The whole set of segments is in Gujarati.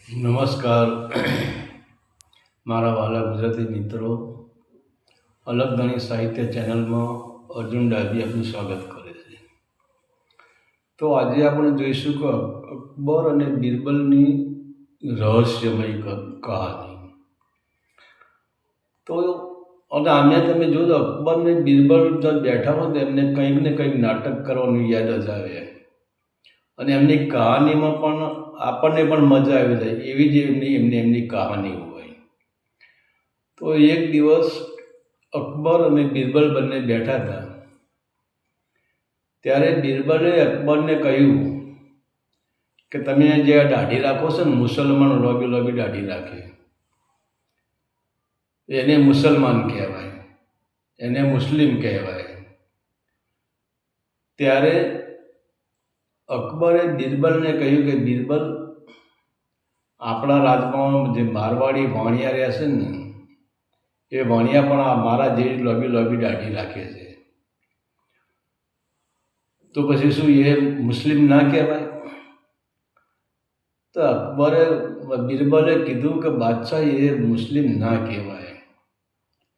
નમસ્કાર મારા વાલા ગુજરાતી મિત્રો, અલગધણી સાહિત્ય ચેનલમાં અર્જુન ડાભી આપનું સ્વાગત કરે છે. તો આજે આપણે જોઈશું કે અકબર અને બિરબલની રહસ્યમય કહાની. તો અને આમે તમે જોજો, અકબર ને બિરબલ જब બેઠા હોય તો એમને કંઈક ને કંઈક નાટક કરવાનું યાદ જ આવે, અને એમની કહાનીમાં પણ આપણને પણ મજા આવી જાય એવી જ એમની કહાની હોય. તો એક દિવસ અકબર અને બિરબલ બંને બેઠા હતા. ત્યારે બિરબલે અકબરને કહ્યું કે તમે જે આ દાઢી રાખો છો ને, મુસલમાનો લોબી દાઢી રાખે, એને મુસલમાન કહેવાય, એને મુસ્લિમ કહેવાય. ત્યારે અકબરે બિરબલને કહ્યું કે બિરબલ, આપણા રાજમાં જે મારવાડી વાણિયા રહ્યા છે ને, એ વાણિયા પણ આ મારા જેવી લોબી દાઢી રાખે છે. તો પછી શું એ મુસ્લિમ ના કહેવાય? તો બિરબલે કીધું કે બાદશાહ, એ મુસ્લિમ ના કહેવાય.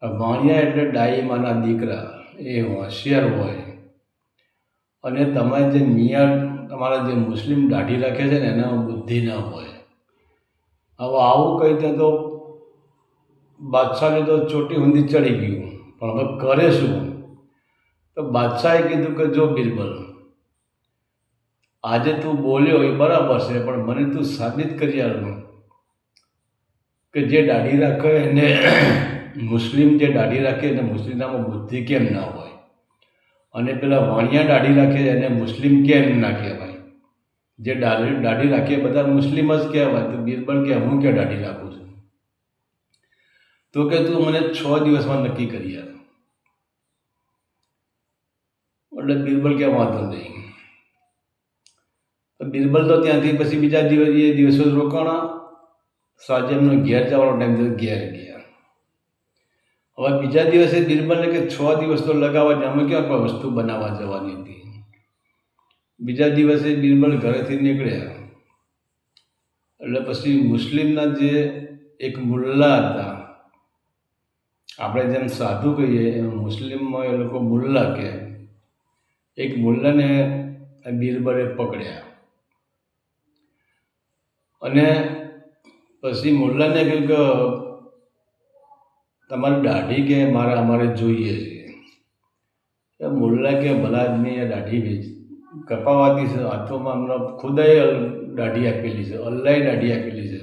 વાણિયા એટલે ડાઈમાના દીકરા, એ હોશિયાર હોય. અને તમારે જે તમારા જે મુસ્લિમ દાઢી રાખે છે ને, એનામાં બુદ્ધિ ના હોય. હવે આવું કહી દે તો બાદશાહને તો ચોટી ઊંધી ચડી ગયું, પણ હવે કરે શું? તો બાદશાહે કીધું કે જો બિરબલ, આજે તું બોલ્યો એ બરાબર છે, પણ મને તું સાબિત કરી આવું કે જે દાઢી રાખે એને મુસ્લિમ જે દાઢી રાખે એને મુસ્લિમનામાં બુદ્ધિ કેમ ના હોય, અને પેલા વાણિયા દાઢી રાખે એને મુસ્લિમ કેમ ના કહેવાય? જે દાઢી રાખે બધા મુસ્લિમ જ કહેવાય. તો બિરબલ કે હું ક્યાં દાઢી રાખું છું? તો કે તું મને 6 દિવસમાં નક્કી કરી આપ. એટલે બિરબલ કે વાંધો નહીં. તો બિરબલ તો ત્યાંથી પછી બીજા દિવસો રોકાણા. સાંજે એમનો ઘેર જવાનો ટાઈમ થયો, ઘેર ગયા. હવે બીજા દિવસે બિરબલને કે 6 દિવસ તો લગાવવા જ, અમે ક્યાં કોઈ વસ્તુ બનાવવા જવાની હતી. બીજા દિવસે બિરબલ ઘરેથી નીકળ્યા. એટલે પછી મુસ્લિમના જે એક મુલ્લા હતા, આપણે જેમ સાધુ કહીએ એમ મુસ્લિમમાં એ લોકો મુલ્લા કહે. એક મુલ્લાને બિરબલે પકડ્યા, અને પછી મુલ્લાને કહ્યું કે તમારી દાઢી કે અમારે જોઈએ છે. મુલ્લા કે ભલા આદમી, એ દાઢી કપાવાતી છે, હાથોમાં અમને ખુદાએ દાઢી આપેલી છે, અલ્લાહે દાઢી આપેલી છે,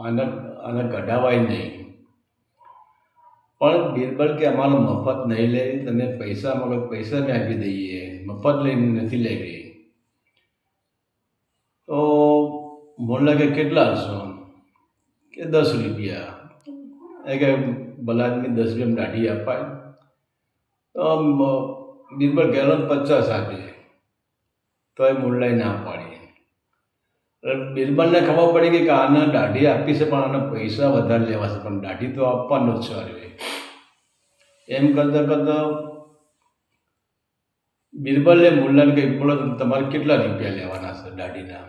આને કઢાવાય નહીં. પણ બિરબલ કે અમારે મફત નહીં લેવી, તમે પૈસા માંગો પૈસા મેં આપી દઈએ, મફત લઈને નથી લેવી. તો મુલ્લા કે કેટલા હશો? કે 10 રૂપિયા. એ કે ભલા આદમી 10 રૂપિયા દાઢી અપાય? તો બિરબલ કહેલો 50 આપે. તો એ મુલ્લાએ ના પાડી. બિરબલને ખબર પડી ગઈ કે આને દાઢી આપી છે, પણ આને પૈસા વધારે લેવા છે, પણ દાઢી તો આપવાનો જ છે. એમ કરતાં બિરબલે મુલ્લાને કહ્યું, બોલો તમારે કેટલા રૂપિયા લેવાના છે દાઢીના?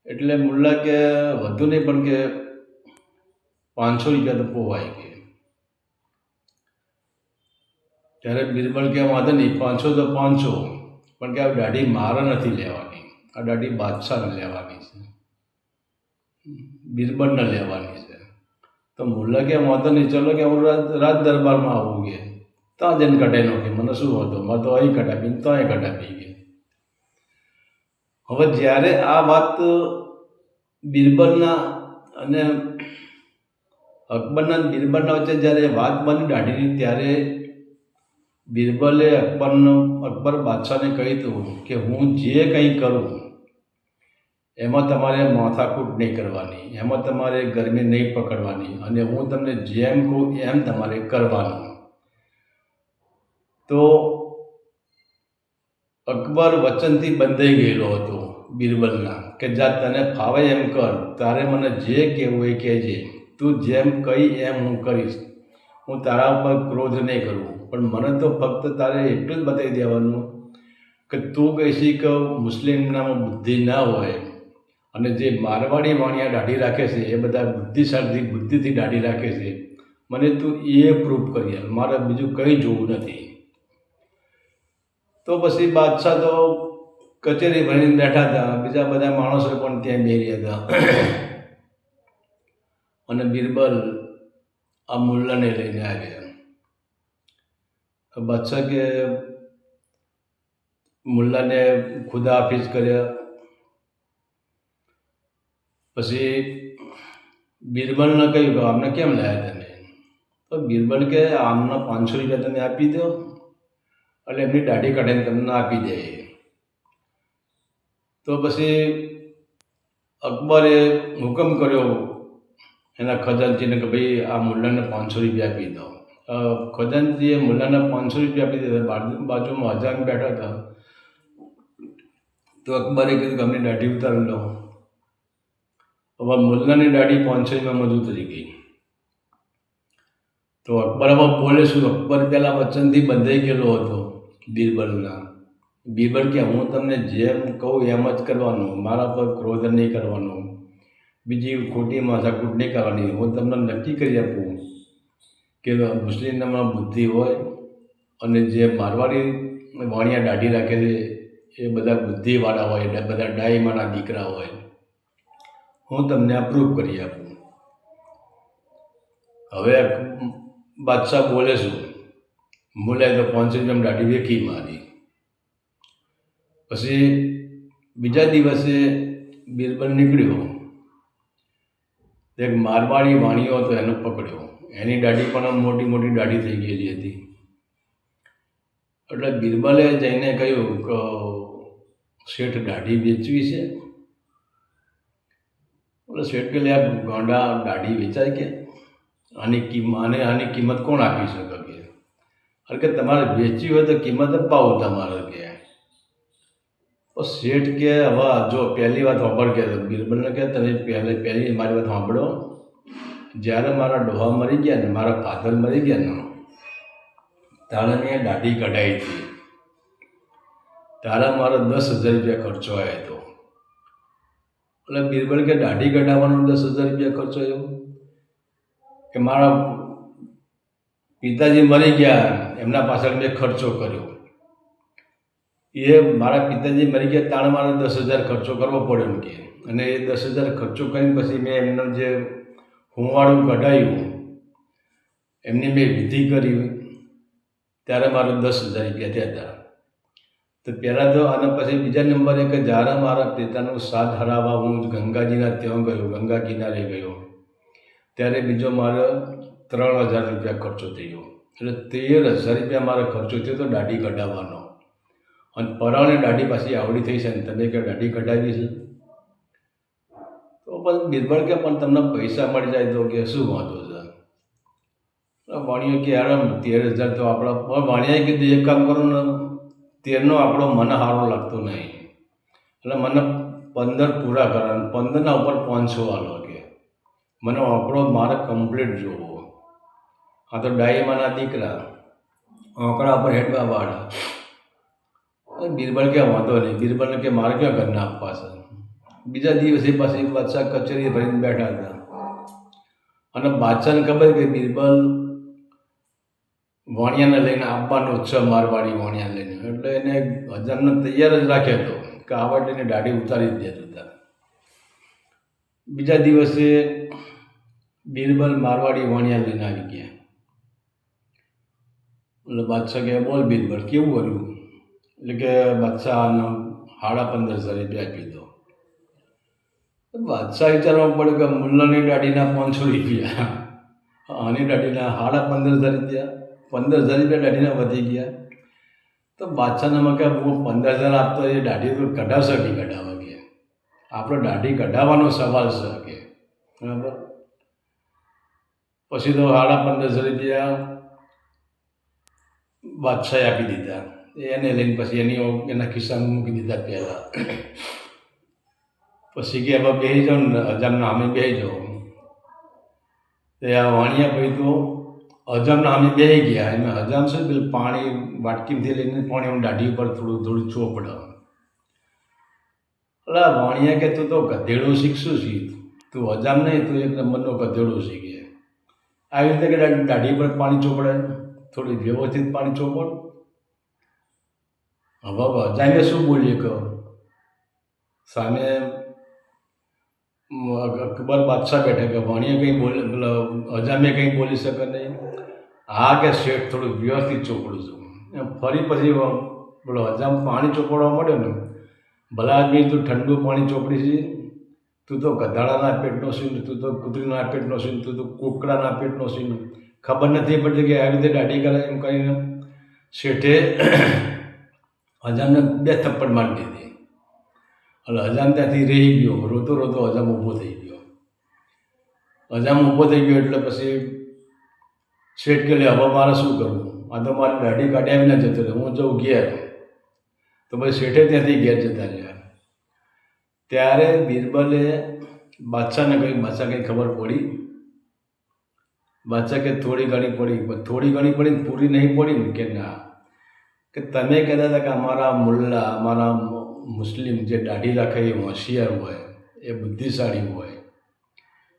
એટલે મુલ્લા કે વધુ નહીં, પણ કે 500 રૂપિયા તો પોવાય કે. ત્યારે બિરબલ કે વાંધો નહીં, 500 તો 500, પણ કે આ દાઢી મારે નથી લેવાની, આ દાઢી બાદશાહને લેવાની છે, બિરબલને લેવાની છે. તો મુલ્લા કે વાંધો નહીં, ચલો કે હું રાજ દરબારમાં આવું કે ત્યાં જઈને કઢાઈ નાખે, મને શું હતું, મારે તો અહીં કઢાવી તો અહીં કઢાવી ગઈ. હવે જ્યારે આ વાત બિરબલના અને અકબરના બિરબલના વચ્ચે જ્યારે વાત બની દાઢીની, ત્યારે બિરબલે અકબર બાદશાહને કહ્યું કે હું જે કંઈ કરું એમાં તમારે માથાકૂટ નહીં કરવાની, એમાં તમારે ગરમી નહીં પકડવાની, અને હું તમને જેમ કહું એમ તમારે કરવાનું. તો અકબર વચનથી બંધાઈ ગયેલો હતો બિરબલના, કે જા તને ફાવે એમ કર, તારે મને જે કહેવું એ કહેજે, તું જેમ કહી એમ હું કરીશ, હું તારા ઉપર ક્રોધ નહીં કરું, પણ મને તો ફક્ત તારે એટલું જ બતાવી દેવાનું કે તું કહીશ કે મુસ્લિમનામાં બુદ્ધિ ના હોય, અને જે મારવાડી વાણિયા દાઢી રાખે છે એ બધા બુદ્ધિથી દાઢી રાખે છે. મને તું એ પ્રૂફ કરી આપ, મારે બીજું કંઈ જોવું નથી. તો પછી બાદશાહ તો કચેરી ભરીને બેઠા હતા, બીજા બધા માણસો પણ ત્યાં બેસી હતા. અને બિરબલ આ મુલ્લાને લઈને આવ્યા. બાદશાહ કે મુલ્લાને ખુદા હાફિઝ કર્યા. પછી બિરબલને કહ્યું કે આમને કેમ લાયા તમે? તો બિરબલ કે આમના 500 રૂપિયા તમે આપી દો એટલે એમની દાઢી કાઢીને તમને આપી દે. તો પછી અકબરે હુકમ કર્યો એના ખજાનચીને કે ભાઈ આ મુલ્લાને 500 રૂપિયા આપી દો. ખજાનચીએ મુલ્લાને 500 રૂપિયા આપી દીધા. બાજુમાં હજામ બેઠા હતા. તો અકબરે કીધું કે અમની દાઢી ઉતારી લો. હવે મુલ્લાની દાઢી 500 રૂપિયામાં જ ઉતરી ગઈ. તો અકબર હવે બોલે શું? અકબર પહેલાં વચનથી બંધાઈ ગયેલો હતો બિરબલના. બિરબલ કે હું તમને જેમ કહું એમ જ કરવાનું, મારા પર ક્રોધ નહીં કરવાનો, બીજી ખોટી માથાકૂટ નહીં કરવાની. હું તમને નક્કી કરી આપું કે મુસ્લિમનામાં બુદ્ધિ હોય અને જે મારવાડી વાણિયા દાઢી રાખે છે એ બધા બુદ્ધિવાળા હોય, એટલે બધા ડાઈમાના દીકરા હોય. હું તમને આ પ્રૂફ કરી આપું. હવે બાદશાહ બોલે શું? બોલાય તો 500 રૂપિયામાં દાઢી વેખી મારી. પછી બીજા દિવસે બિરબલ નીકળ્યો. એક મારવાડી વાણિયો હતો, એને પકડ્યો. એની દાઢી પણ મોટી મોટી દાઢી થઈ ગયેલી હતી. એટલે બિરબલે જઈને કહ્યું કે શેઠ દાઢી વેચવી છે? એટલે શેઠ કે લે ગાંડા દાઢી વેચાય કે આની કિંમત કોણ આપી શકે કે? અરે કે તમારે વેચવી હોય તો કિંમત અપાવો તમારે કે. તો શેઠ કે હવે જો પહેલી વાત સાંભળ કે બિરબલને કે તમે પહેલી મારી વાત સાંભળો. જ્યારે મારા ડોહા મરી ગયા ને, મારા ફાધર મરી ગયા ને, ત્યારે મેં દાઢી કઢાવી હતી. ત્યારે મારો 10,000 રૂપિયા ખર્ચો આવ્યો હતો. એટલે બિરબલ કે દાઢી કઢાવવાનો 10,000 રૂપિયા ખર્ચો આવ્યો? કે મારા પિતાજી મરી ગયા, એમના પાછળ મેં ખર્ચો કર્યો. એ મારા પિતાજી મરી ગયા ત્યારે મારે 10,000 ખર્ચો કરવો પડ્યો એમ કે. અને એ 10,000 ખર્ચો કરીને પછી મેં એમનું જે હુંવાળું કઢાયું, એમની મેં વિધિ કરી, ત્યારે મારે 10,000 રૂપિયા થયા હતા. તો પહેલાં તો આના પછી બીજા નંબરે કે જ્યારે મારા પિતાનું શ્રાદ્ધ હરાવવા હું ગંગાજીના ત્યાં ગયો, ગંગા કિનારે ગયો, ત્યારે બીજો મારે 3,000 રૂપિયા ખર્ચો થયો. એટલે 13,000 રૂપિયા મારો ખર્ચો થયો તો દાઢી કઢાવવાનો. અને પરાણે દાઢી પાછી આવડી થઈ છે ને તમે કે દાઢી કઢાવી છે? તો પછી બિરબલ કે પણ તમને પૈસા મળી જાય તો કે શું વાંધો છે? વાણિયો કે યાર 13,000 તો આપણા વાણિયાએ કીધું એક કામ કરો ને, 13નો આંકડો મને સારો લાગતો નહીં, એટલે મને 15 પૂરા કરવા, 15ના ઉપર 500 આલો કે. મને આંકડો મારે કમ્પ્લીટ જોવો. આ તો ડાઈમાના દીકરા, આંકડા પર હેડવા વાળા. બિરબલ કે વાંધો નહીં. બિરબલને કે મારે ક્યાં ઘરના આપવા છે? બીજા દિવસે પાછી બાદશાહ કચેરી ભરીને બેઠા હતા. અને બાદશાહને ખબર કે બિરબલ વાણિયાને લઈને આપવાનો છે, મારવાડી વાણિયાને લઈને. એટલે એને હજામને તૈયાર જ રાખ્યો હતો કે આવડને દાઢી ઉતારી જ દેતો હતા. બીજા દિવસે બિરબલ મારવાડી વાણિયા લઈને આવી ગયા. એટલે બાદશાહ કે બોલ બિરબલ કેવું કર્યું? એટલે કે બાદશાહનો 15,500 રૂપિયા આપી દો. બાદશાહ વિચારવા પડ્યો કે મુલ્લાની દાઢીના 500 રૂપિયા, આની દાઢીના 15,500 રૂપિયા, 15,000 રૂપિયા દાઢીના વધી ગયા. તો બાદશાહનામાં કે હું 15,000 આપતો એ દાઢી તો કઢાવશે કે કઢાવે કે? આપણો દાઢી કઢાવવાનો સવાલ છે કે. બરાબર. પછી તો 15,500 રૂપિયા બાદશાહે આપી દીધા. એને લઈને પછી એના ખિસ્સામાં મૂકી દીધા પહેલાં. પછી કે હવે બેસી જાઓ ને, હજામના સામે બેસી જાઓ. તો આ વાણિયા ભાઈ તો હજામના સામે બેસી ગયા. એમાં હજામ છે પેલું પાણી વાટકીમાંથી લઈને પાણી દાઢી ઉપર થોડું થોડું ચોપડે. અલા વાણિયા કે તું તો ગધેડું શીખશું છી, તું હજામ નહીં, તું એક નંબરનો ગધેડું શીખે. આવી રીતે કે દાઢી પર પાણી ચોપડે, થોડી વ્યવસ્થિત પાણી ચોપડ. હવે હજામે શું બોલીએ કહો? સામે અકબર બાદશાહ બેઠા કે વાણિયા કંઈ બોલે, હજામે કંઈ બોલી શકે નહીં. હા કે શેઠ થોડું વ્યવસ્થિત ચોપડું છું. એમ ફરી પછી બોલો હજામ પાણી ચોપડવા મળ્યો ને, ભલા આદમી તું ઠંડુ પાણી ચોપડી છે, તું તો ગધાડાના પેટનો સીન, તું તો કૂતરીના પેટનો સીન, તું તો કુકડાના પેટનો સીન. ખબર નથી પડતી કે આવી રીતે દાઢી કરે એમ કરીને શેઠે હજામને 2 થપ્પડ મારી દીધી. એટલે હજામ ત્યાંથી રહી ગયો, રોતો રોતો હજામ ઊભો થઈ ગયો. હજામ ઊભો થઈ ગયો એટલે પછી શેઠ કે લે હવે મારે શું કરવું? આ તો મારી દાઢી કાઢ્યા વિના જતો રહ્યો, હું જાઉં ઘેર. તો પછી શેઠે ત્યાંથી ઘેર જતા રહ્યા. ત્યારે બિરબલે બાદશાહને કહ્યું, બાદશાહ કંઈ ખબર પડી? બાદશાહ કે થોડી ઘણી પડી, પણ થોડી ઘણી પડી ને પૂરી નહીં પડી ને કે ના, કે તમે કહેતા હતા કે અમારા મુલ્લા, અમારા મુસ્લિમ જે દાઢી રાખે એ હોશિયાર હોય, એ બુદ્ધિશાળી હોય,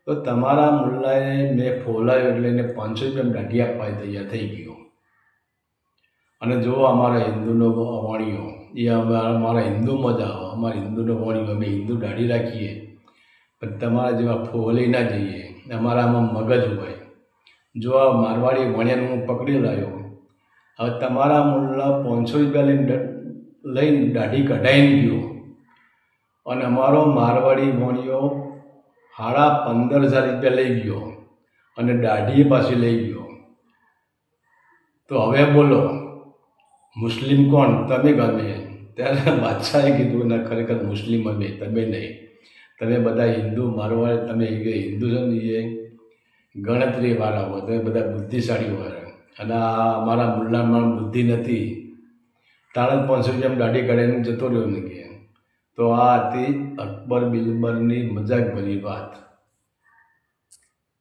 તો તમારા મુલ્લાએ મેં ફોલાયો એટલે એને 500 રૂપિયા દાઢી આપવા તૈયાર થઈ ગયો. અને જો અમારા હિન્દુનો વાણીઓ એ અમારા હિન્દુમાં જ આવો, અમારા હિન્દુનો વાણીઓ, અમે હિન્દુ દાઢી રાખીએ, પણ તમારા જેવા ફોલી ના જઈએ, અમારામાં મગજ હોય. જો આ મારવાડી વાણિયાનું હું પકડી લાવ્યો, હવે તમારા મુલ્લા 500 રૂપિયા લઈને દાઢી કઢાઈને ગયો, અને અમારો મારવાડી વાણિયો 15,500 રૂપિયા લઈ ગયો અને દાઢી પાછી લઈ ગયો. તો હવે બોલો મુસ્લિમ કોણ? તમે ગમે? ત્યારે બાદશાહે કીધું ના, ખરેખર મુસ્લિમ અમે, તમે નહીં. તમે બધા હિન્દુ મારવાડી, તમે હિન્દુ છો ને એ ગણતરીવાળા હોય, તમે બધા બુદ્ધિશાળી હોય, અને આ અમારા મુલ્લામાં બુદ્ધિ નથી. તાણે 500 રૂપિયામાં દાઢી કાઢીને જતો રહ્યો ને કે. તો આ હતી અકબર બિરબલની મજાક ભરી વાત.